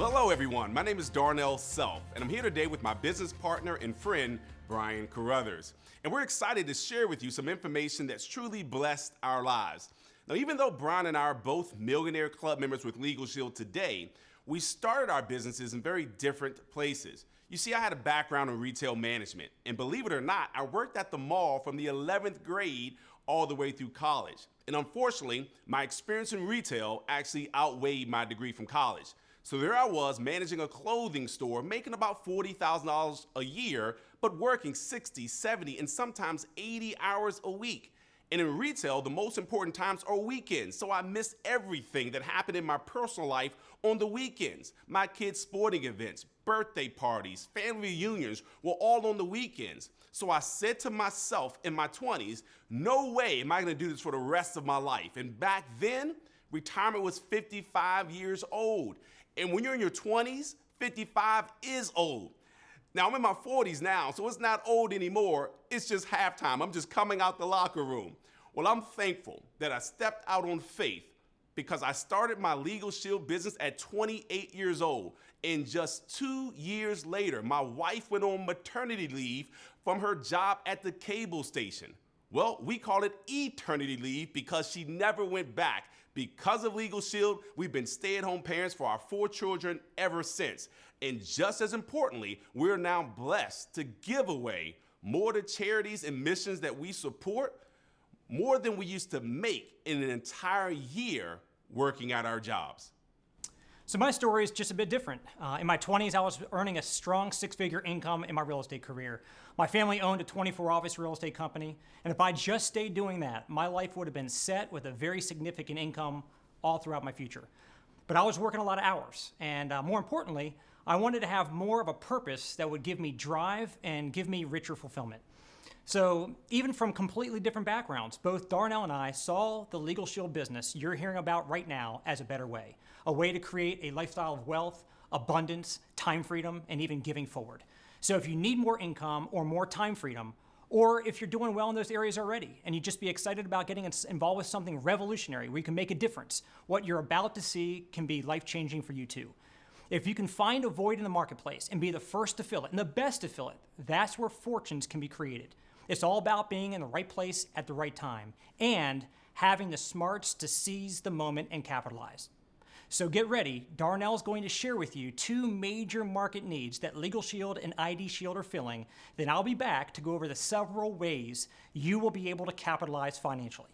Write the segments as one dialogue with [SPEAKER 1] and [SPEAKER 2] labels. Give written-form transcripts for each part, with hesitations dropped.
[SPEAKER 1] Well, hello everyone, my name is Darnell Self, and I'm here today with my business partner and friend, Brian Carruthers. And we're excited to share with you some information that's truly blessed our lives. Now, even though Brian and I are both Millionaire Club members with LegalShield today, we started our businesses in very different places. You see, I had a background in retail management, and believe it or not, I worked at the mall from the 11th grade all the way through college. And unfortunately, my experience in retail actually outweighed my degree from college. So there I was managing a clothing store, making about $40,000 a year, but working 60, 70, and sometimes 80 hours a week. And in retail, the most important times are weekends, so I missed everything that happened in my personal life on the weekends. My kids' sporting events, birthday parties, family reunions were all on the weekends. So I said to myself in my 20s, no way am I gonna do this for the rest of my life. And back then, retirement was 55 years old. And when you're in your 20s, 55 is old. Now, I'm in my 40s now, so it's not old anymore. It's just halftime. I'm just coming out the locker room. Well, I'm thankful that I stepped out on faith because I started my LegalShield business at 28 years old. And just 2 years later, my wife went on maternity leave from her job at the cable station. Well, we call it eternity leave because she never went back. Because of LegalShield, we've been stay-at-home parents for our 4 children ever since. And just as importantly, we're now blessed to give away more to charities and missions that we support, more than we used to make in an entire year working at our jobs.
[SPEAKER 2] So my story is just a bit different. In my 20s, I was earning a strong 6-figure income in my real estate career. My family owned a 24-office real estate company, and if I just stayed doing that, my life would have been set with a very significant income all throughout my future. But I was working a lot of hours, and more importantly, I wanted to have more of a purpose that would give me drive and give me richer fulfillment. So even from completely different backgrounds, both Darnell and I saw the LegalShield business you're hearing about right now as a better way, a way to create a lifestyle of wealth, abundance, time freedom, and even giving forward. So if you need more income or more time freedom, or if you're doing well in those areas already and you just be excited about getting involved with something revolutionary where you can make a difference, what you're about to see can be life-changing for you too. If you can find a void in the marketplace and be the first to fill it and the best to fill it, that's where fortunes can be created. It's all about being in the right place at the right time and having the smarts to seize the moment and capitalize. So get ready. Darnell's going to share with you 2 major market needs that LegalShield and ID Shield are filling. Then I'll be back to go over the several ways you will be able to capitalize financially.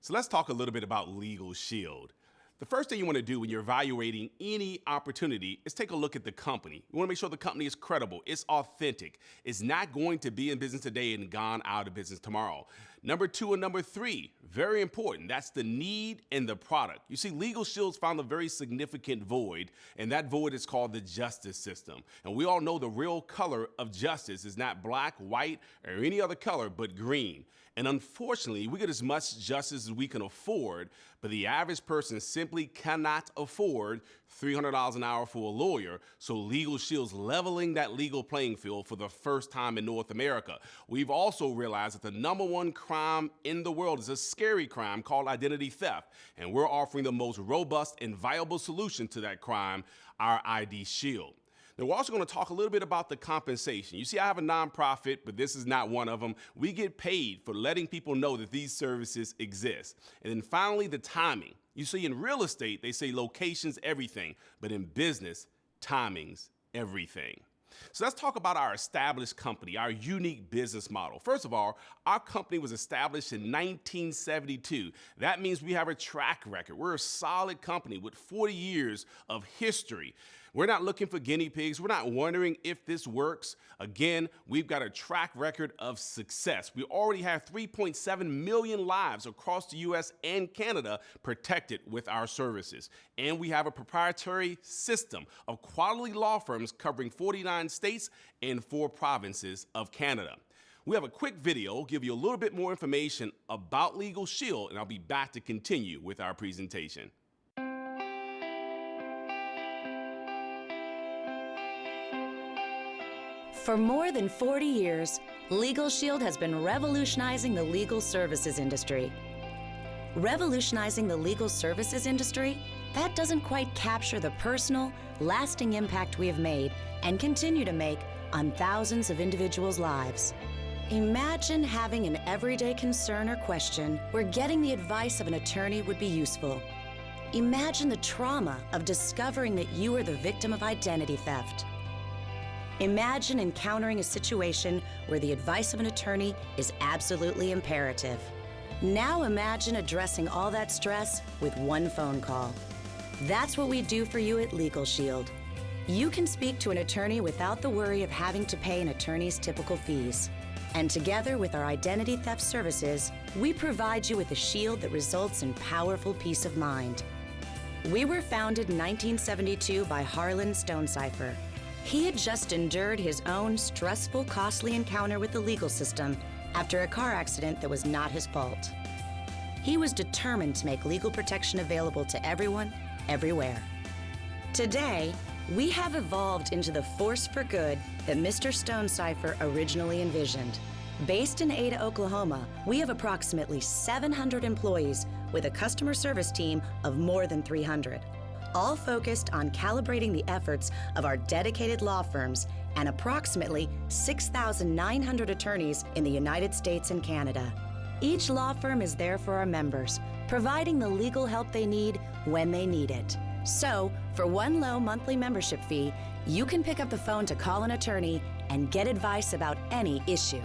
[SPEAKER 1] So let's talk a little bit about LegalShield. The first thing you want to do when you're evaluating any opportunity is take a look at the company. You want to make sure the company is credible, it's authentic, it's not going to be in business today and gone out of business tomorrow. Number 2 and number 3, very important, that's the need and the product. You see, LegalShield's found a very significant void, and that void is called the justice system. And we all know the real color of justice is not black, white, or any other color but green. And unfortunately, we get as much justice as we can afford, but the average person simply cannot afford $300 an hour for a lawyer, so LegalShield's leveling that legal playing field for the first time in North America. We've also realized that the number 1 crime in the world is a scary crime called identity theft, and we're offering the most robust and viable solution to that crime, our ID Shield. Now, we're also going to talk a little bit about the compensation. You see, I have a nonprofit, but this is not one of them. We get paid for letting people know that these services exist. And then finally, the timing. You see, in real estate, they say location's everything, but in business, timing's everything. So let's talk about our established company, our unique business model. First of all, our company was established in 1972. That means we have a track record. We're a solid company with 40 years of history. We're not looking for guinea pigs. We're not wondering if this works. Again, we've got a track record of success. We already have 3.7 million lives across the US and Canada protected with our services. And we have a proprietary system of quality law firms covering 49 states and 4 provinces of Canada. We have a quick video, give you a little bit more information about LegalShield, and I'll be back to continue with our presentation.
[SPEAKER 3] For more than 40 years, LegalShield has been revolutionizing the legal services industry. Revolutionizing the legal services industry that doesn't quite capture the personal, lasting impact we have made and continue to make on thousands of individuals' lives. Imagine having an everyday concern or question where getting the advice of an attorney would be useful. Imagine the trauma of discovering that you are the victim of identity theft. Imagine encountering a situation where the advice of an attorney is absolutely imperative. Now imagine addressing all that stress with one phone call. That's what we do for you at LegalShield. You can speak to an attorney without the worry of having to pay an attorney's typical fees. And together with our identity theft services, we provide you with a shield that results in powerful peace of mind. We were founded in 1972 by Harlan Stonecipher. He had just endured his own stressful, costly encounter with the legal system after a car accident that was not his fault. He was determined to make legal protection available to everyone, everywhere. Today, we have evolved into the force for good that Mr. Stonecipher originally envisioned. Based in Ada, Oklahoma, we have approximately 700 employees with a customer service team of more than 300, all focused on calibrating the efforts of our dedicated law firms and approximately 6,900 attorneys in the United States and Canada. Each law firm is there for our members, providing the legal help they need when they need it. So, for one low monthly membership fee, you can pick up the phone to call an attorney and get advice about any issue.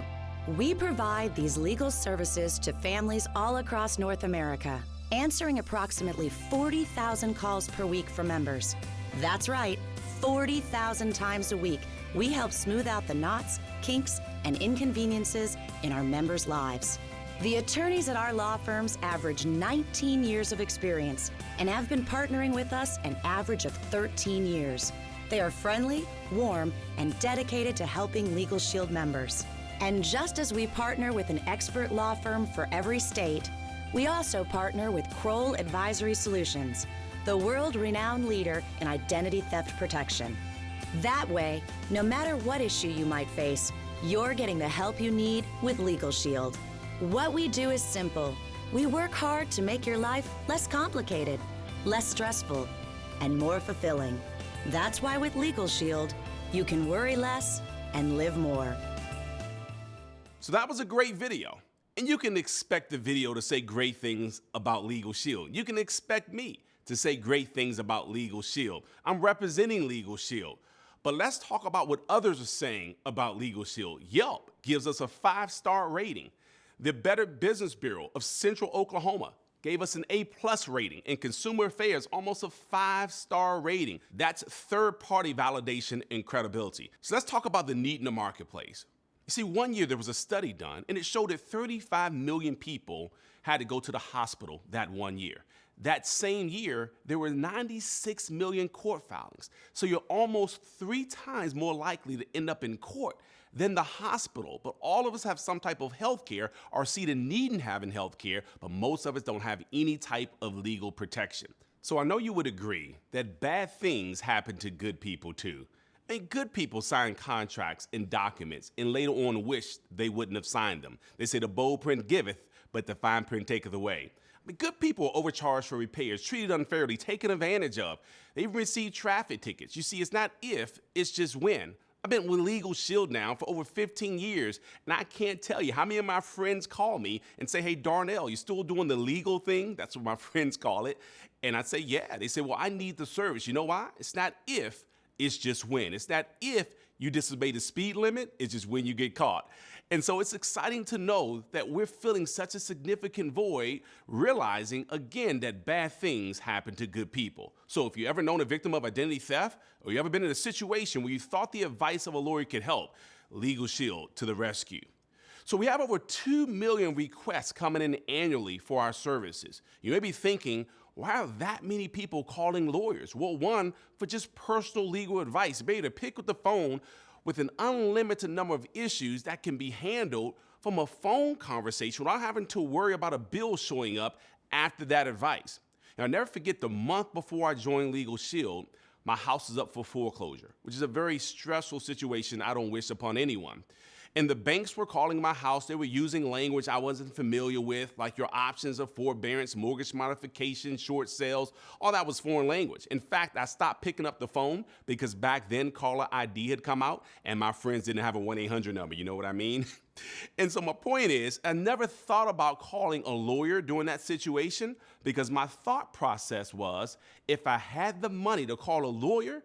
[SPEAKER 3] We provide these legal services to families all across North America, answering approximately 40,000 calls per week for members. That's right, 40,000 times a week, we help smooth out the knots, kinks, and inconveniences in our members' lives. The attorneys at our law firms average 19 years of experience and have been partnering with us an average of 13 years. They are friendly, warm, and dedicated to helping LegalShield members. And just as we partner with an expert law firm for every state, we also partner with Kroll Advisory Solutions, the world-renowned leader in identity theft protection. That way, no matter what issue you might face, you're getting the help you need with LegalShield. What we do is simple. We work hard to make your life less complicated, less stressful, and more fulfilling. That's why with LegalShield, you can worry less and live more.
[SPEAKER 1] So that was a great video. And you can expect the video to say great things about LegalShield. You can expect me to say great things about LegalShield. I'm representing LegalShield. But let's talk about what others are saying about LegalShield. Yelp gives us a 5-star rating. The Better Business Bureau of Central Oklahoma gave us an A+ rating, and Consumer Affairs almost a 5-star rating. That's third-party validation and credibility. So let's talk about the need in the marketplace. You see, one year there was a study done, and it showed that 35 million people had to go to the hospital that one year. That same year, there were 96 million court filings. So you're almost 3 times more likely to end up in court than the hospital. But all of us have some type of health care or see the need in having health care, but most of us don't have any type of legal protection. So I know you would agree that bad things happen to good people too. And good people sign contracts and documents and later on wish they wouldn't have signed them. They say the bold print giveth, but the fine print taketh away. But good people are overcharged for repairs, treated unfairly, taken advantage of. They even receive traffic tickets. You see, it's not if, it's just when. I've been with LegalShield now for over 15 years, and I can't tell you how many of my friends call me and say, hey, Darnell, you still doing the legal thing? That's what my friends call it. And I say, yeah. They say, well, I need the service. You know why? It's not if, it's just when. It's not if you disobey the speed limit, it's just when you get caught. And so it's exciting to know that we're filling such a significant void, realizing again that bad things happen to good people. So if you ever known a victim of identity theft, or you ever been in a situation where you thought the advice of a lawyer could help, LegalShield to the rescue. So we have over 2 million requests coming in annually for our services. You may be thinking, why are that many people calling lawyers? Well, one, for just personal legal advice, be able to pick up the phone with an unlimited number of issues that can be handled from a phone conversation without having to worry about a bill showing up after that advice. Now, I'll never forget the month before I joined LegalShield, my house is up for foreclosure, which is a very stressful situation I don't wish upon anyone. And the banks were calling my house. They were using language I wasn't familiar with, like your options of forbearance, mortgage modification, short sales. All that was foreign language. In fact, I stopped picking up the phone because back then caller ID had come out and my friends didn't have a 1-800 number. You know what I mean? And so my point is, I never thought about calling a lawyer during that situation because my thought process was, if I had the money to call a lawyer,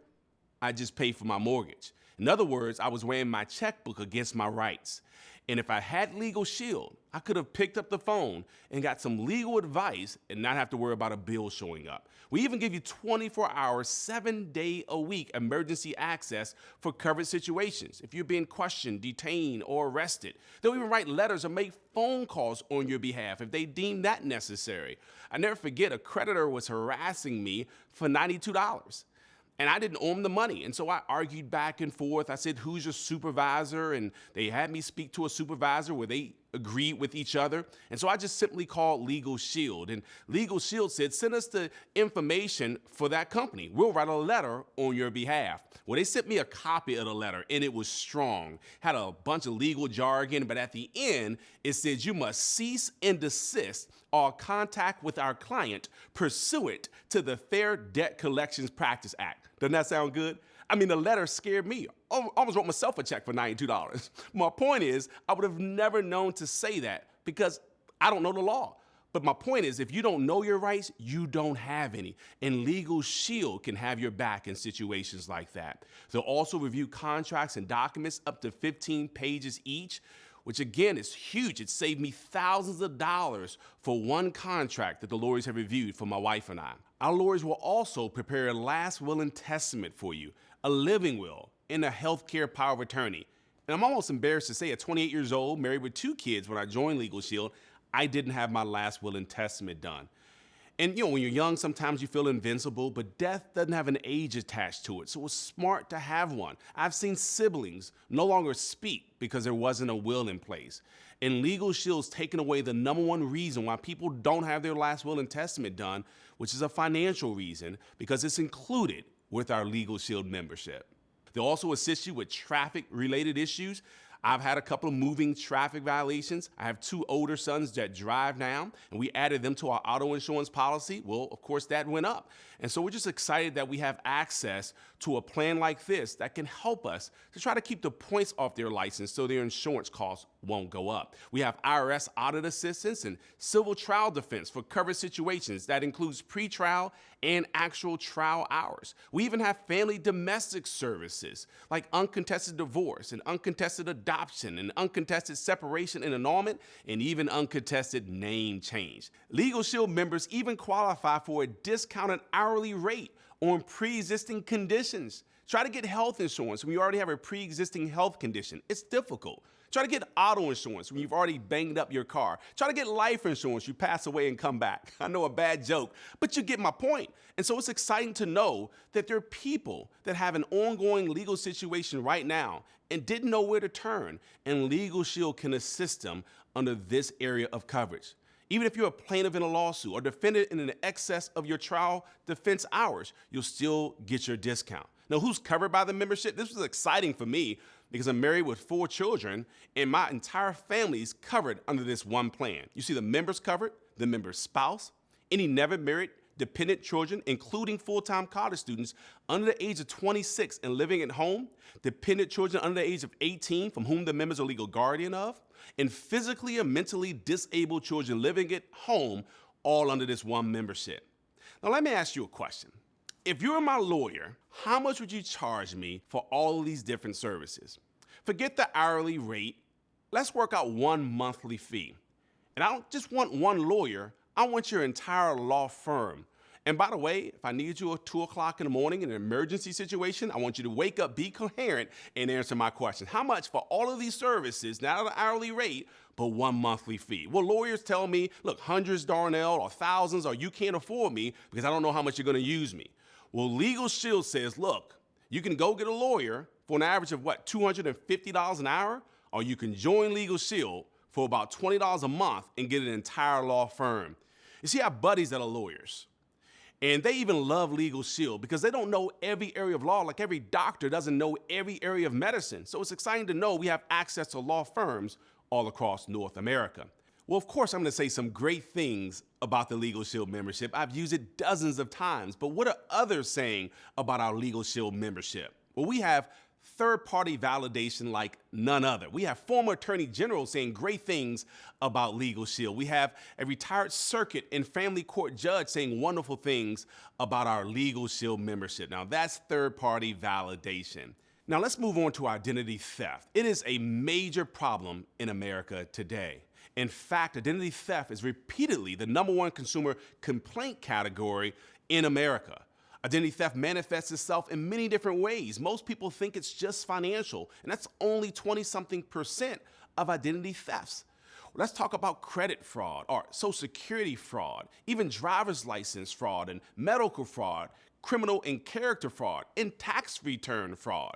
[SPEAKER 1] I'd just pay for my mortgage. In other words, I was weighing my checkbook against my rights. And if I had LegalShield, I could have picked up the phone and got some legal advice and not have to worry about a bill showing up. We even give you 24-hour, 7-day-a-week emergency access for covered situations. If you're being questioned, detained, or arrested, they'll even write letters or make phone calls on your behalf if they deem that necessary. I never forget, a creditor was harassing me for $92. And I didn't owe him the money. And so I argued back and forth. I said, who's your supervisor? And they had me speak to a supervisor where they agreed with each other. And so I just simply called LegalShield. And LegalShield said, send us the information for that company. We'll write a letter on your behalf. Well, they sent me a copy of the letter, and it was strong. Had a bunch of legal jargon, but at the end, it said you must cease and desist all contact with our client pursuant to the Fair Debt Collections Practice Act. Doesn't that sound good? I mean, the letter scared me. I almost wrote myself a check for $92. My point is, I would have never known to say that because I don't know the law. But my point is, if you don't know your rights, you don't have any. And LegalShield can have your back in situations like that. They'll also review contracts and documents up to 15 pages each, which again is huge. It saved me thousands of dollars for one contract that the lawyers have reviewed for my wife and I. Our lawyers will also prepare a last will and testament for you, a living will, and a healthcare power of attorney. And I'm almost embarrassed to say, at 28 years old, married with 2 kids, when I joined LegalShield, I didn't have my last will and testament done. And when you're young, sometimes you feel invincible, but death doesn't have an age attached to it, so it's smart to have one. I've seen siblings no longer speak because there wasn't a will in place. And LegalShield's taken away the #1 reason why people don't have their last will and testament done, which is a financial reason, because it's included with our LegalShield membership. They'll also assist you with traffic-related issues. I've had a couple of moving traffic violations. I have 2 older sons that drive now, and we added them to our auto insurance policy. Well, of course, that went up. And so we're just excited that we have access to a plan like this that can help us to try to keep the points off their license so their insurance costs won't go up. We have IRS audit assistance and civil trial defense for covered situations. That includes pretrial and actual trial hours. We even have family domestic services like uncontested divorce and uncontested adoption and uncontested separation and annulment and even uncontested name change. LegalShield members even qualify for a discounted hourly rate on pre-existing conditions. Try to get health insurance when you already have a pre-existing health condition. It's difficult. Try to get auto insurance when you've already banged up your car. Try to get life insurance, you pass away and come back. I know, a bad joke, but you get my point. And so it's exciting to know that there are people that have an ongoing legal situation right now and didn't know where to turn, and LegalShield can assist them under this area of coverage. Even if you're a plaintiff in a lawsuit or defendant in an excess of your trial defense hours, you'll still get your discount. Now, who's covered by the membership? This was exciting for me because I'm married with 4 children and my entire family is covered under this one plan. You see the members covered, the member's spouse, any never married dependent children, including full-time college students under the age of 26 and living at home, dependent children under the age of 18 from whom the members are legal guardian of, and physically and mentally disabled children living at home, all under this one membership. Now, let me ask you a question. If you were my lawyer, how much would you charge me for all of these different services? Forget the hourly rate. Let's work out one monthly fee. And I don't just want one lawyer, I want your entire law firm. And by the way, if I need you at 2 o'clock in the morning in an emergency situation, I want you to wake up, be coherent, and answer my question. How much for all of these services, not an hourly rate, but one monthly fee? Well, lawyers tell me, look, hundreds, Darnell, or thousands, or you can't afford me because I don't know how much you're going to use me. Well, LegalShield says, look, you can go get a lawyer for an average of $250 an hour, or you can join LegalShield for about $20 a month and get an entire law firm. You see, I have buddies that are lawyers. And they even love LegalShield because they don't know every area of law, like every doctor doesn't know every area of medicine. So it's exciting to know we have access to law firms all across North America. Well, of course, I'm going to say some great things about the LegalShield membership. I've used it dozens of times, but what are others saying about our LegalShield membership? Well, we have third-party validation like none other. We have former attorney generals saying great things about LegalShield. We have a retired circuit and family court judge saying wonderful things about our LegalShield membership. Now, that's third-party validation. Now, let's move on to identity theft. It is a major problem in America today. In fact, identity theft is repeatedly the #1 consumer complaint category in America. Identity theft manifests itself in many different ways. Most people think it's just financial, and that's only 20-something% of identity thefts. Let's talk about credit fraud or Social Security fraud, even driver's license fraud and medical fraud, criminal and character fraud, and tax return fraud.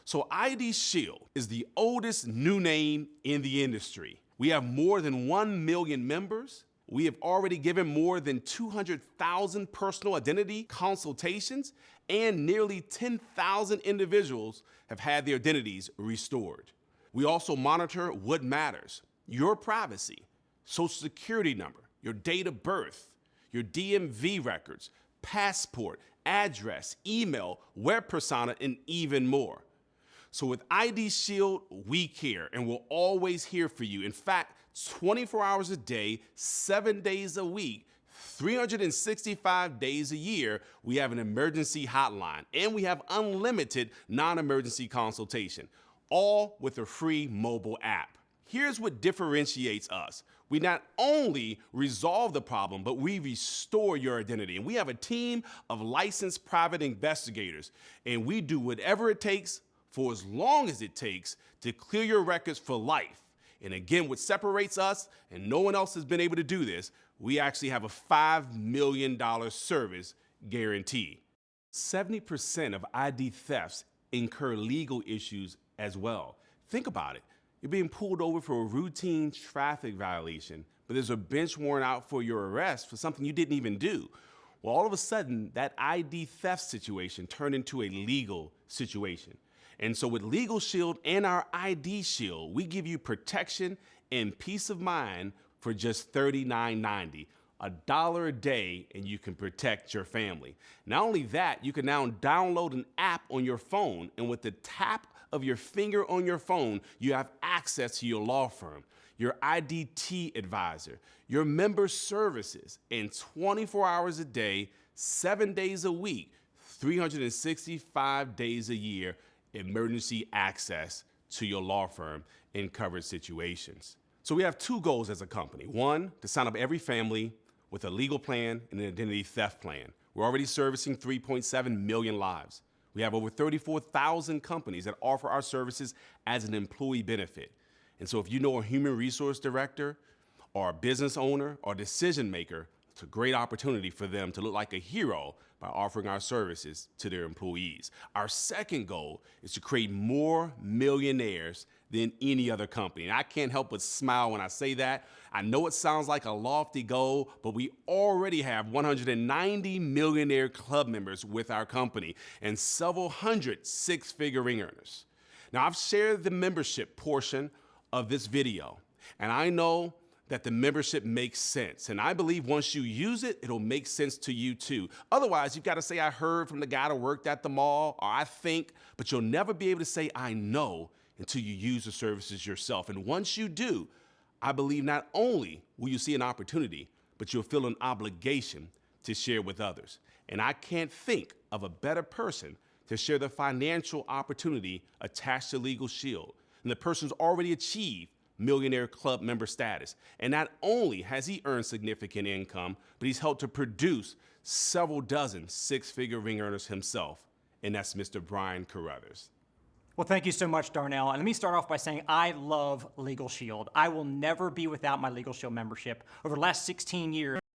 [SPEAKER 1] So ID Shield is the oldest new name in the industry. We have more than 1 million members. We have already given more than 200,000 personal identity consultations, and nearly 10,000 individuals have had their identities restored. We also monitor what matters: your privacy, Social Security number, your date of birth, your DMV records, passport, address, email, web persona, and even more. So with ID Shield, we care and we're always here for you. In fact, 24 hours a day, 7 days a week, 365 days a year, we have an emergency hotline, and we have unlimited non-emergency consultation, all with a free mobile app. Here's what differentiates us. We not only resolve the problem, but we restore your identity. And we have a team of licensed private investigators, and we do whatever it takes for as long as it takes to clear your records for life. And again, what separates us, and no one else has been able to do this, we actually have a $5 million service guarantee. 70% of ID thefts incur legal issues as well. Think about it. You're being pulled over for a routine traffic violation, but there's a bench warrant out for your arrest for something you didn't even do. Well, all of a sudden, that ID theft situation turned into a legal situation. And so with LegalShield and our ID Shield, we give you protection and peace of mind for just $39.90, $1 a day, and you can protect your family. Not only that, you can now download an app on your phone, and with the tap of your finger on your phone, you have access to your law firm, your IDT advisor, your member services, and 24 hours a day, 7 days a week, 365 days a year, emergency access to your law firm in covered situations. So we have two goals as a company. One, to sign up every family with a legal plan and an identity theft plan. We're already servicing 3.7 million lives. We have over 34,000 companies that offer our services as an employee benefit. And so if you know a human resource director or a business owner or decision maker, it's a great opportunity for them to look like a hero by offering our services to their employees. Our second goal is to create more millionaires than any other company. And I can't help but smile when I say that. I know it sounds like a lofty goal, but we already have 190 millionaire club members with our company and several hundred six-figure ring earners. Now, I've shared the membership portion of this video, and I know that the membership makes sense. And I believe once you use it, it'll make sense to you too. Otherwise, you've got to say, I heard from the guy that worked at the mall, or I think, but you'll never be able to say, I know, until you use the services yourself. And once you do, I believe not only will you see an opportunity, but you'll feel an obligation to share with others. And I can't think of a better person to share the financial opportunity attached to LegalShield. And the person's already achieved millionaire club member status. And not only has he earned significant income, but he's helped to produce several dozen six-figure ring earners himself. And that's Mr. Brian Carruthers.
[SPEAKER 2] Well, thank you so much, Darnell. And let me start off by saying I love LegalShield. I will never be without my LegalShield membership. Over the last 16 years,